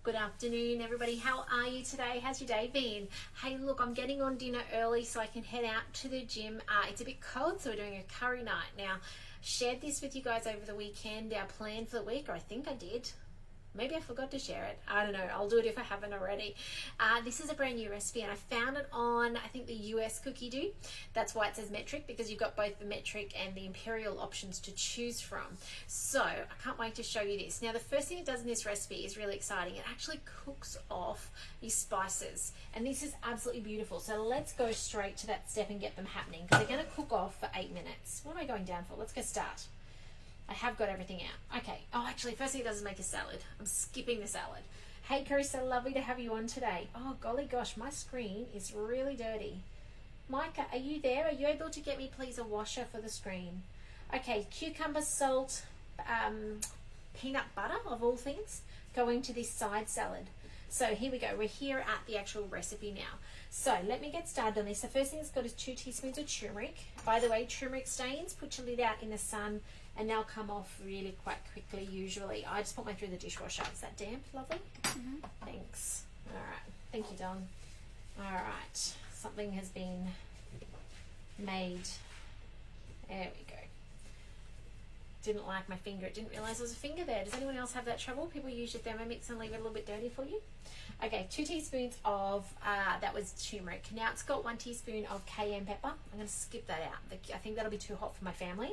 Good afternoon, everybody. How are you today? How's your day been? Hey, look, I'm getting on dinner early so I can head out to the gym. It's a bit cold, so we're doing a curry night. Now, shared this with you guys over the weekend, our plan for the week, or I think I did. Maybe I forgot to share it. I don't know. I'll do it if I haven't already. This is a brand new recipe, and I found it on, I think, the US Cookie Do. That's why it says metric, because you've got both the metric and the imperial options to choose from. So I can't wait to show you this. Now, the first thing it does in this recipe is really exciting. It actually cooks off these spices, and this is absolutely beautiful. So let's go straight to that step and get them happening, because they're going to cook off for 8 minutes. What am I going down for? Let's go start. I have got everything out. Okay. Oh, actually, first thing it does is make a salad. I'm skipping the salad. Hey, Carissa, lovely to have you on today. Oh, golly gosh, my screen is really dirty. Micah, are you there? Are you able to get me, please, a washer for the screen? Okay, cucumber, salt, peanut butter, of all things, going to this side salad. So here we go. We're here at the actual recipe now. So let me get started on this. The first thing it's got is 2 teaspoons of turmeric. By the way, turmeric stains, put your lid out in the sun and they'll come off really quite quickly usually. I just put mine through the dishwasher. Is that damp? Lovely? Mm-hmm. Thanks. All right. Thank you, Don. All right. Something has been made. There we go. Didn't like my finger. It didn't realise there was a finger there. Does anyone else have that trouble? People use your Thermomix and leave it a little bit dirty for you. Okay, 2 teaspoons of, that was turmeric. Now it's got 1 teaspoon of cayenne pepper. I'm going to skip that out. I think that'll be too hot for my family.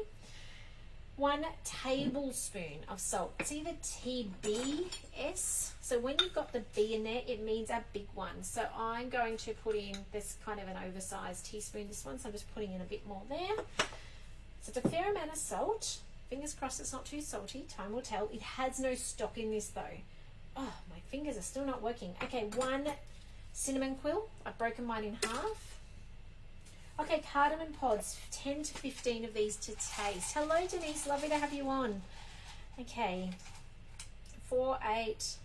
1 tablespoon of salt. See the TBS? So when you've got the B in there, it means a big one. So I'm going to put in this kind of an oversized teaspoon, this one. So I'm just putting in a bit more there. So it's a fair amount of salt. Fingers crossed it's not too salty. Time will tell. It has no stock in this though. Oh, my fingers are still not working. Okay, 1 cinnamon quill. I've broken mine in half. Okay, cardamom pods. 10 to 15 of these to taste. Hello, Denise. Lovely to have you on. Okay. 4, 8.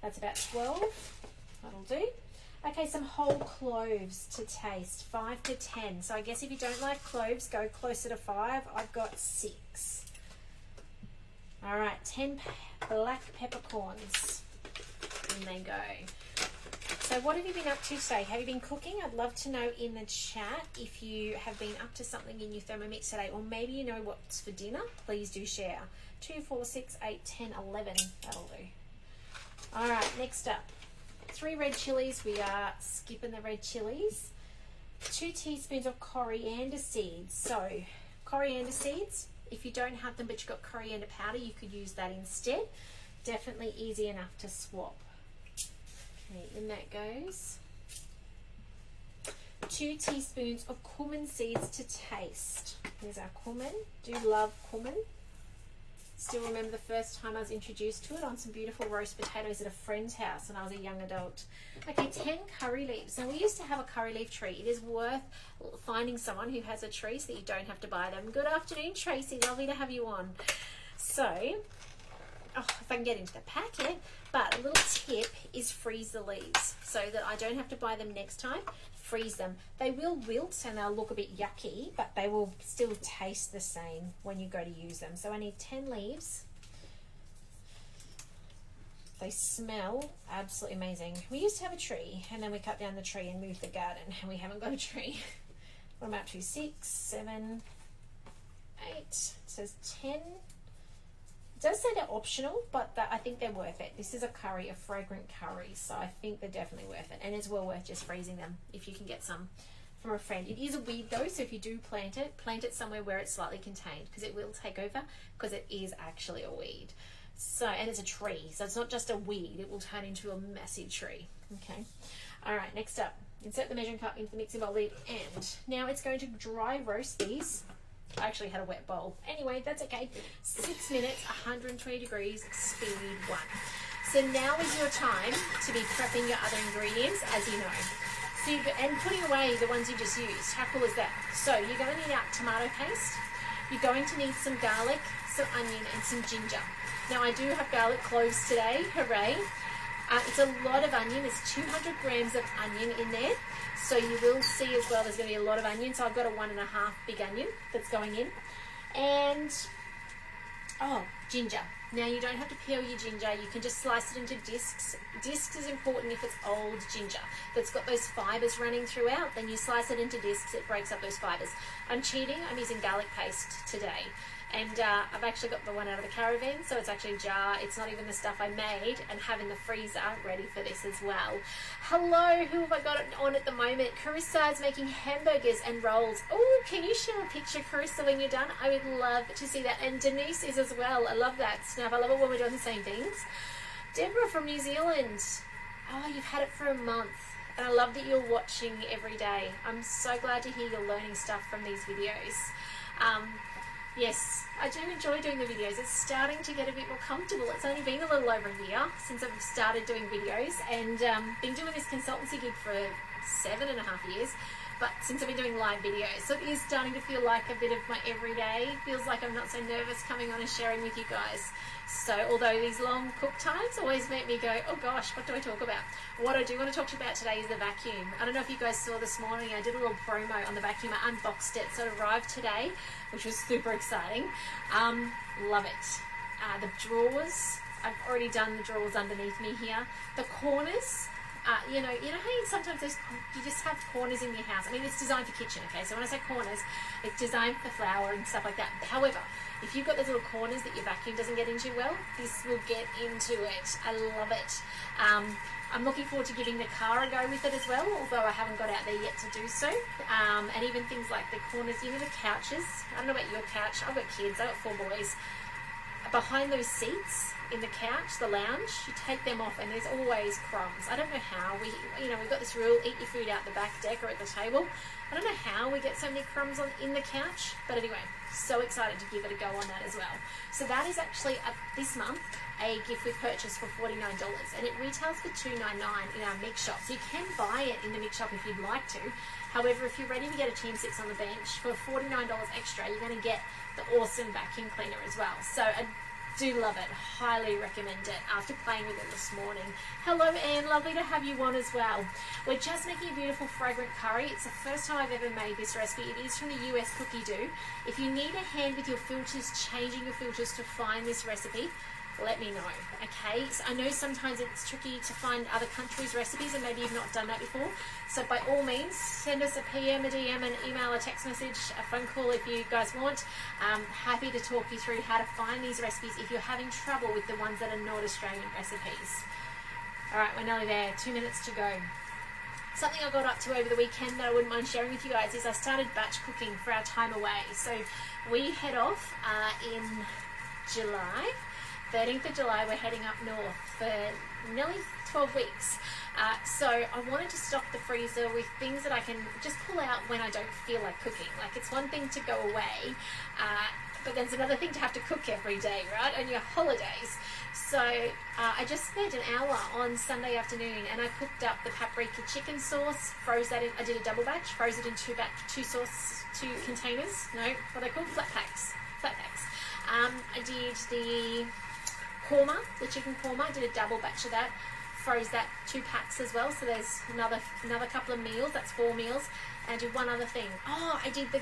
That's about 12. That'll do. Okay, some whole cloves to taste. 5 to 10. So I guess if you don't like cloves, go closer to 5. I've got 6. All right, 10 black peppercorns. In they go. So what have you been up to today? Have you been cooking? I'd love to know in the chat if you have been up to something in your Thermomix today, or maybe you know what's for dinner. Please do share. 2, 4, 6, 8, 10, 11. That'll do. All right, next up. 3 red chilies. We are skipping the red chilies. 2 teaspoons of coriander seeds. So coriander seeds, if you don't have them but you've got coriander powder, you could use that instead. Definitely easy enough to swap. Okay, in that goes. 2 teaspoons of cumin seeds to taste. Here's our cumin. Do love cumin. Still remember the first time I was introduced to it on some beautiful roast potatoes at a friend's house when I was a young adult. Okay, 10 curry leaves. Now we used to have a curry leaf tree. It is worth finding someone who has a tree so that you don't have to buy them. Good afternoon, Tracy. Lovely to have you on. So, if I can get into the packet, but a little tip is freeze the leaves so that I don't have to buy them next time. Freeze them. They will wilt and they'll look a bit yucky, but they will still taste the same when you go to use them. So I need 10 leaves. They smell absolutely amazing. We used to have a tree and then we cut down the tree and moved the garden and we haven't got a tree. What am I up to? 6, 7, 8. It says 10. It does say they're optional, but I think they're worth it. This is a curry, a fragrant curry, so I think they're definitely worth it. And it's well worth just freezing them if you can get some from a friend. It is a weed though, so if you do plant it somewhere where it's slightly contained, because it will take over, because it is actually a weed. So, and it's a tree, so it's not just a weed, it will turn into a massive tree. Okay. All right, next up, insert the measuring cup into the mixing bowl lid, and now it's going to dry roast these. I actually had a wet bowl. Anyway, that's okay. 6 minutes, 120 degrees, speed 1. So now is your time to be prepping your other ingredients, as you know. So and putting away the ones you just used. How cool is that? So you're going to need out tomato paste. You're going to need some garlic, some onion, and some ginger. Now I do have garlic cloves today. Hooray. It's a lot of onion. There's 200 grams of onion in there. So you will see as well there's going to be a lot of onion. So I've got a 1.5 big onion that's going in. And, ginger. Now you don't have to peel your ginger, you can just slice it into discs. Discs is important if it's old ginger that's got those fibres running throughout, then you slice it into discs, it breaks up those fibres. I'm cheating, I'm using garlic paste today. And I've actually got the one out of the caravan, so it's actually a jar. It's not even the stuff I made and have in the freezer ready for this as well. Hello, who have I got on at the moment? Carissa is making hamburgers and rolls. Oh, can you share a picture, Carissa, when you're done? I would love to see that. And Denise is as well. I love that. Snap, I love it when we're doing the same things. Deborah from New Zealand. Oh, you've had it for a month. And I love that you're watching every day. I'm so glad to hear you're learning stuff from these videos. Yes, I do enjoy doing the videos. It's starting to get a bit more comfortable. It's only been a little over a year since I've started doing videos, and been doing this consultancy gig for 7.5 years, but since I've been doing live videos. So it is starting to feel like a bit of my everyday. Feels like I'm not so nervous coming on and sharing with you guys. So although these long cook times always make me go, oh gosh, what do I talk about? What I do want to talk to you about today is the vacuum. I don't know if you guys saw this morning, I did a little promo on the vacuum. I unboxed it, so it arrived today, which was super exciting. Love it. The drawers, I've already done the drawers underneath me here. The corners, you know how sometimes you just have corners in your house. I mean, it's designed for kitchen, okay? So when I say corners, it's designed for flour and stuff like that. However, if you've got those little corners that your vacuum doesn't get into well, this will get into it. I love it. I'm looking forward to giving the car a go with it as well, although I haven't got out there yet to do so. And even things like the corners, you know, the couches. I don't know about your couch. I've got kids. I've got 4 boys. Behind those seats in the couch, the lounge, you take them off and there's always crumbs. I don't know how we've got this rule, eat your food out the back deck or at the table. I don't know how we get so many crumbs in the couch, but anyway, so excited to give it a go on that as well. So that is actually this month a gift with purchase for $49, and it retails for $2.99 in our mix shop. So you can buy it in the mix shop if you'd like to. However, if you're ready to get a TM6 on the bench for $49 extra, you're going to get the awesome vacuum cleaner as well. So I do love it. Highly recommend it after playing with it this morning. Hello, Anne. Lovely to have you on as well. We're just making a beautiful fragrant curry. It's the first time I've ever made this recipe. It is from the US Cookie Do. If you need a hand with your filters, changing your filters to find this recipe, let me know, okay? So I know sometimes it's tricky to find other countries' recipes and maybe you've not done that before. So by all means, send us a PM, a DM, an email, a text message, a phone call if you guys want. Happy to talk you through how to find these recipes if you're having trouble with the ones that are not Australian recipes. All right, we're nearly there. 2 minutes to go. Something I got up to over the weekend that I wouldn't mind sharing with you guys is I started batch cooking for our time away. So we head off in July. 13th of July, we're heading up north for nearly 12 weeks. So I wanted to stock the freezer with things that I can just pull out when I don't feel like cooking. Like, it's one thing to go away, but then it's another thing to have to cook every day, right, on your holidays. So I just spent an hour on Sunday afternoon and I cooked up the paprika chicken sauce, froze that in. I did a double batch, froze it in two containers. No, what are they called? Flat packs. I did the korma, the chicken korma. I did a double batch of that, froze that 2 packs as well. So there's another couple of meals. That's 4 meals. And I did one other thing. Oh, I did the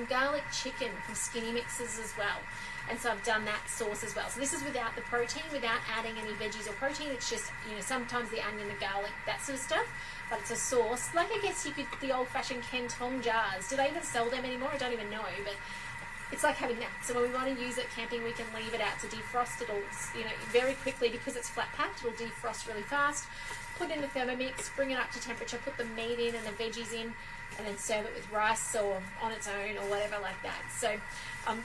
garlic chicken from Skinny Mixes as well. And so I've done that sauce as well. So this is without the protein, without adding any veggies or protein. It's just, sometimes the onion, the garlic, that sort of stuff. But it's a sauce. Like, I guess you could, the old-fashioned Canton jars. Do they even sell them anymore? I don't even know. But it's like having that. So when we want to use it camping, we can leave it out to defrost. It'll, very quickly, because it's flat packed, it'll defrost really fast. Put in the Thermomix, bring it up to temperature, put the meat in and the veggies in, and then serve it with rice or on its own or whatever like that. So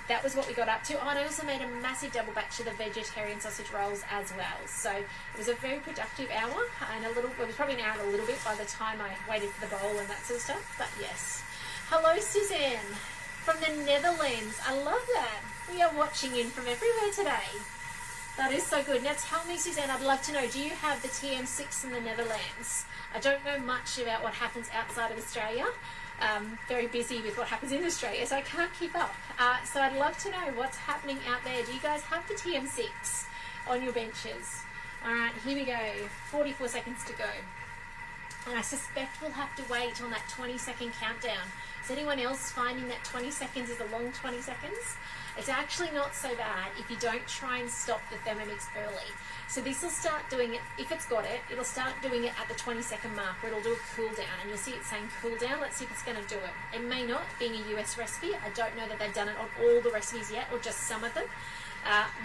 that was what we got up to. Oh, and I also made a massive double batch of the vegetarian sausage rolls as well. So it was a very productive hour, and it was probably an hour and a little bit by the time I waited for the bowl and that sort of stuff. But yes. Hello, Suzanne from the Netherlands. I love that. We are watching in from everywhere today. That is so good. Now tell me, Suzanne, I'd love to know, do you have the TM6 in the Netherlands? I don't know much about what happens outside of Australia. Very busy with what happens in Australia, so I can't keep up. So I'd love to know what's happening out there. Do you guys have the TM6 on your benches? All right, here we go. 44 seconds to go. And I suspect we'll have to wait on that 20-second countdown. Is anyone else finding that 20 seconds is a long 20 seconds? It's actually not so bad if you don't try and stop the Thermomix early. So this will start doing it, if it's got it, it'll start doing it at the 20-second mark where it'll do a cool down. And you'll see it saying cool down. Let's see if it's going to do it. It may not, being a US recipe. I don't know that they've done it on all the recipes yet, or just some of them.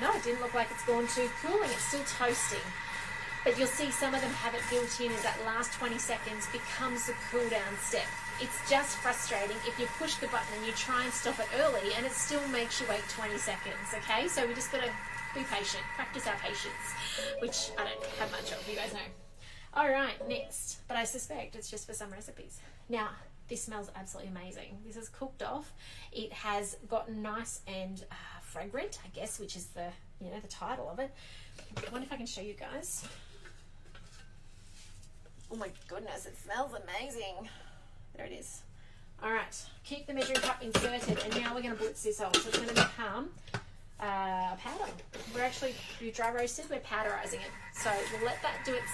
No, it didn't look like it's gone to cooling. It's still toasting. But you'll see some of them have it built in as that last 20 seconds becomes the cool down step. It's just frustrating if you push the button and you try and stop it early and it still makes you wait 20 seconds, okay? So we just got to be patient, practice our patience, which I don't have much of, you guys know. All right, next, but I suspect it's just for some recipes. Now, this smells absolutely amazing. This is cooked off. It has gotten nice and fragrant, I guess, which is the, you know, the title of it. I wonder if I can show you guys. Oh my goodness, it smells amazing. There it is. All right, keep the measuring cup inserted, and now we're going to blitz this off. So it's going to become powder. We're actually dry roasted. We're powderizing it. So we'll let that do its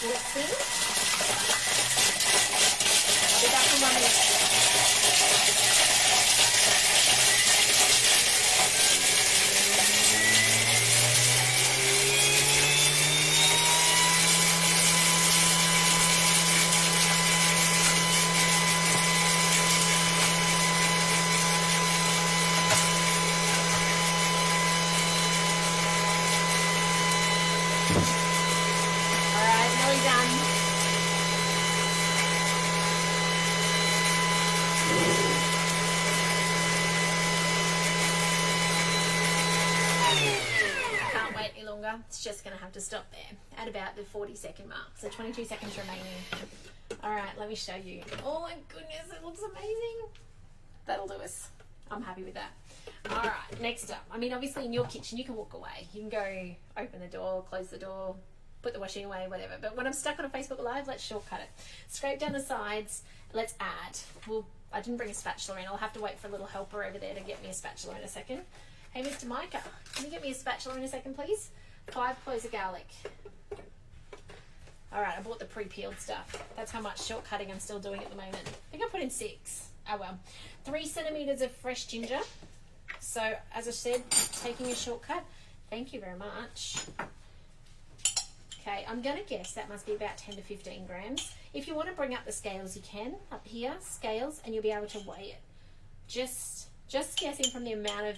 blitzing. I'll be back in 1 minute. It's just going to have to stop there at about the 40-second mark. So 22 seconds remaining. All right, let me show you. Oh my goodness, it looks amazing. That'll do us. I'm happy with that. All right, next up. I mean, obviously in your kitchen, you can walk away. You can go open the door, close the door, put the washing away, whatever. But when I'm stuck on a Facebook Live, let's shortcut it. Scrape down the sides. Let's add. I didn't bring a spatula in. I'll have to wait for a little helper over there to get me a spatula in a second. Hey, Mr. Micah, can you get me a spatula in a second, please? 5 cloves of garlic. All right, I bought the pre-peeled stuff. That's how much shortcutting I'm still doing at the moment. I think I put in 6. Oh well. 3 centimeters of fresh ginger. So, as I said, taking a shortcut. Thank you very much. Okay, I'm going to guess that must be about 10 to 15 grams. If you want to bring up the scales, you can. Up here, scales, and you'll be able to weigh it. Just guessing from the amount of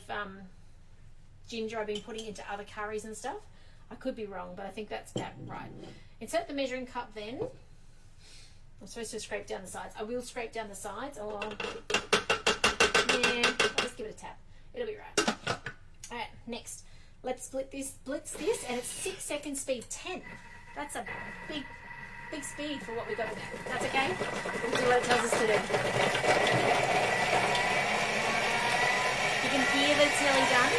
ginger I've been putting into other curries and stuff. I could be wrong, but I think that's about right. Insert the measuring cup then. I'm supposed to scrape down the sides. I will scrape down the sides. Oh, yeah, I'll just give it a tap. It'll be right. All right, next. Let's blitz this, and it's 6 second speed, 10. That's a big speed for what we got in there. That's okay? We'll do what it tells us to do. You can hear that it's nearly done.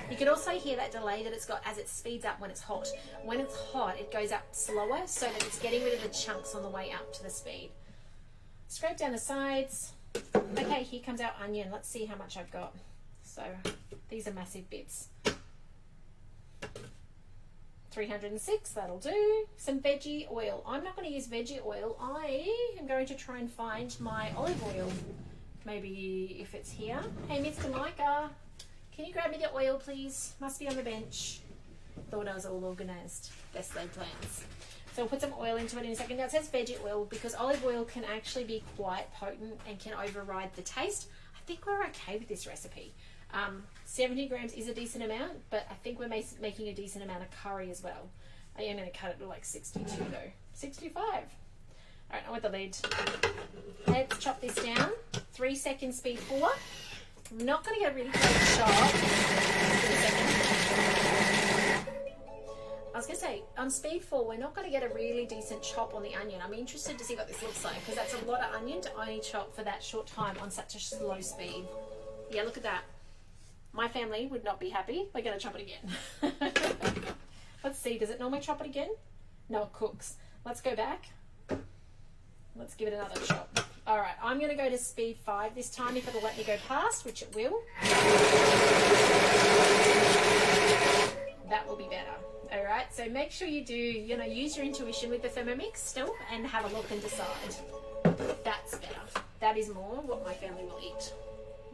You can also hear that delay that it's got as it speeds up when it's hot. When it's hot, it goes up slower so that it's getting rid of the chunks on the way up to the speed. Scrape down the sides. Okay, here comes our onion. Let's see how much I've got. So these are massive bits. 306, that'll do. Some veggie oil. I'm not going to use veggie oil. I am going to try and find my olive oil. Maybe if it's here. Hey, Mr. Micah. Can you grab me the oil, please? Must be on the bench. Thought I was all organised. Best laid plans. So we'll put some oil into it in a second. Now it says veggie oil because olive oil can actually be quite potent and can override the taste. I think we're okay with this recipe. 70 grams is a decent amount, but I think we're making a decent amount of curry as well. I am going to cut it to like 62 though. 65. All right, now with the lid. Let's chop this down. 3 seconds speed 4. I'm not going to get a really close shot. I was going to say, on speed 4, we're not going to get a really decent chop on the onion. I'm interested to see what this looks like because that's a lot of onion to only chop for that short time on such a slow speed. Yeah, look at that. My family would not be happy. We're going to chop it again. Let's see, does it normally chop it again? No, it cooks. Let's go back. Let's give it another chop. All right, I'm going to go to speed 5 this time if it'll let me go past, which it will. That will be better. All right, so make sure you do, use your intuition with the Thermomix still and have a look and decide. That's better. That is more what my family will eat.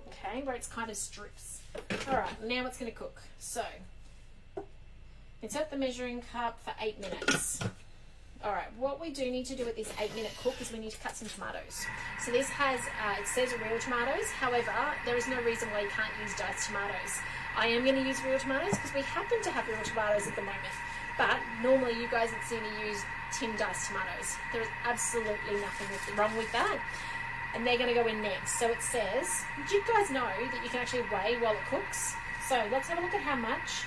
Okay, where it's kind of strips. All right, now it's going to cook. So, insert the measuring cup for 8 minutes. All right, what we do need to do at this 8-minute cook is we need to cut some tomatoes. So this has, it says real tomatoes. However, there is no reason why you can't use diced tomatoes. I am going to use real tomatoes because we happen to have real tomatoes at the moment. But normally you guys would see me use tin diced tomatoes. There is absolutely nothing wrong with that. And they're going to go in next. So it says, did you guys know that you can actually weigh while it cooks? So let's have a look at how much.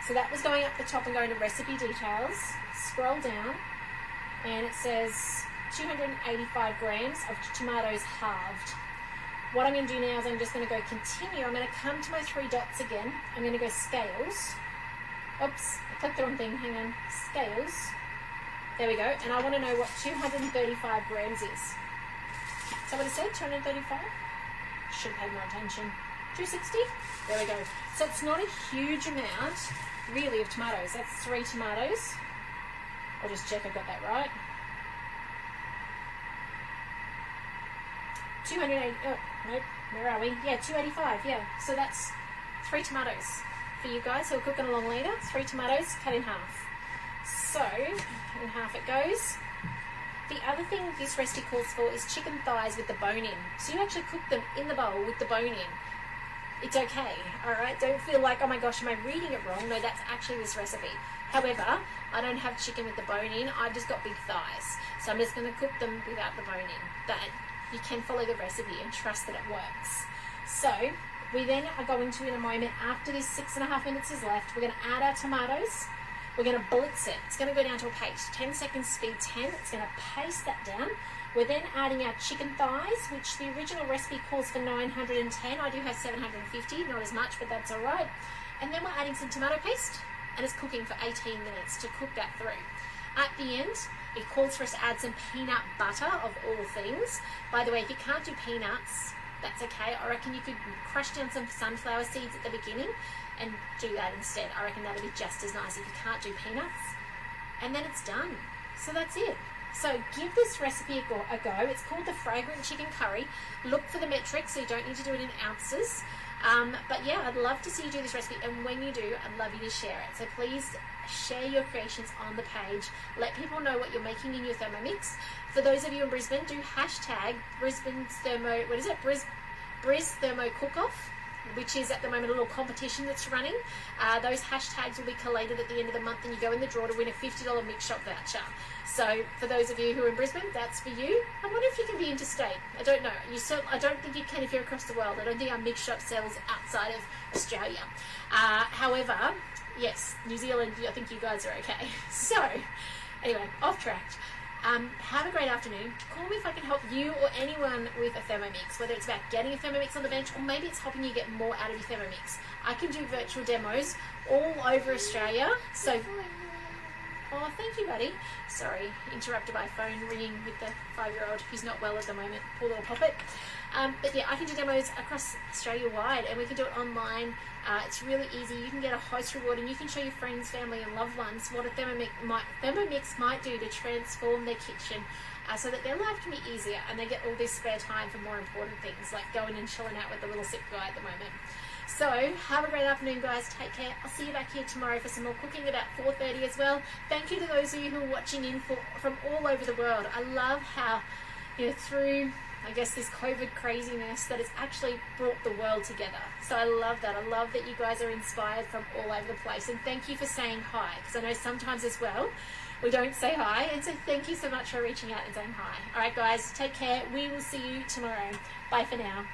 So that was going up the top and going to recipe details. Scroll down and it says 285 grams of tomatoes halved. What I'm going to do now is I'm just going to go continue. I'm going to come to my 3 dots again. I'm going to go scales. Oops, I clicked the wrong thing. Hang on. Scales. There we go. And I want to know what 235 grams is. Is that what it said? 235? Should have paid more attention. 260? There we go. So it's not a huge amount, really, of tomatoes. That's 3 tomatoes. I'll just check I got that right. 280, oh, nope, where are we? Yeah, 285, yeah. So that's 3 tomatoes for you guys who are cooking along later. 3 tomatoes cut in half. So, in half it goes. The other thing this recipe calls for is chicken thighs with the bone in. So you actually cook them in the bowl with the bone in. It's okay, alright? Don't feel like, oh my gosh, am I reading it wrong? No, that's actually this recipe. However, I don't have chicken with the bone in. I've just got big thighs. So I'm just going to cook them without the bone in. But you can follow the recipe and trust that it works. So we then are going to, in a moment, after this 6.5 minutes is left, we're going to add our tomatoes. We're going to blitz it. It's going to go down to a paste. 10 seconds, speed 10. It's going to paste that down. We're then adding our chicken thighs, which the original recipe calls for 910. I do have 750, not as much, but that's all right. And then we're adding some tomato paste, and it's cooking for 18 minutes to cook that through. At the end, it calls for us to add some peanut butter, of all things. By the way, if you can't do peanuts, that's okay. I reckon you could crush down some sunflower seeds at the beginning and do that instead. I reckon that'll be just as nice if you can't do peanuts. And then it's done. So that's it. So give this recipe a go. It's called the Fragrant Chicken Curry. Look for the metrics, so you don't need to do it in ounces. But yeah, I'd love to see you do this recipe, and when you do, I'd love you to share it. So please share your creations on the page. Let people know what you're making in your Thermomix. For those of you in Brisbane, do hashtag Brisbane's Thermo, Briz Thermo Cook-Off, which is at the moment a little competition that's running. Those hashtags will be collated at the end of the month, and you go in the draw to win a $50 mix shop voucher. So for those of you who are in Brisbane, that's for you. I wonder if you can be interstate. I don't know. I don't think you can if you're across the world. I don't think our mix shop sells outside of Australia. However, yes, New Zealand, I think you guys are okay. So anyway, off track. Have a great afternoon. Call me if I can help you or anyone with a Thermomix, whether it's about getting a Thermomix on the bench or maybe it's helping you get more out of your Thermomix. I can do virtual demos all over Australia. So, oh, thank you, buddy. Sorry, interrupted by phone ringing with the 5-year-old who's not well at the moment. Poor little poppet. But yeah, I can do demos across Australia wide, and we can do it online. It's really easy. You can get a host reward, and you can show your friends, family, and loved ones what a Thermomix might do to transform their kitchen so that their life can be easier, and they get all this spare time for more important things like going and chilling out with the little sick guy at the moment. So have a great afternoon, guys. Take care. I'll see you back here tomorrow for some more cooking about 4:30 as well. Thank you to those of you who are watching in from all over the world. I love how, through, I guess, this COVID craziness, that it's actually brought the world together. So I love that. I love that you guys are inspired from all over the place. And thank you for saying hi, because I know sometimes as well we don't say hi. And so thank you so much for reaching out and saying hi. All right, guys, take care. We will see you tomorrow. Bye for now.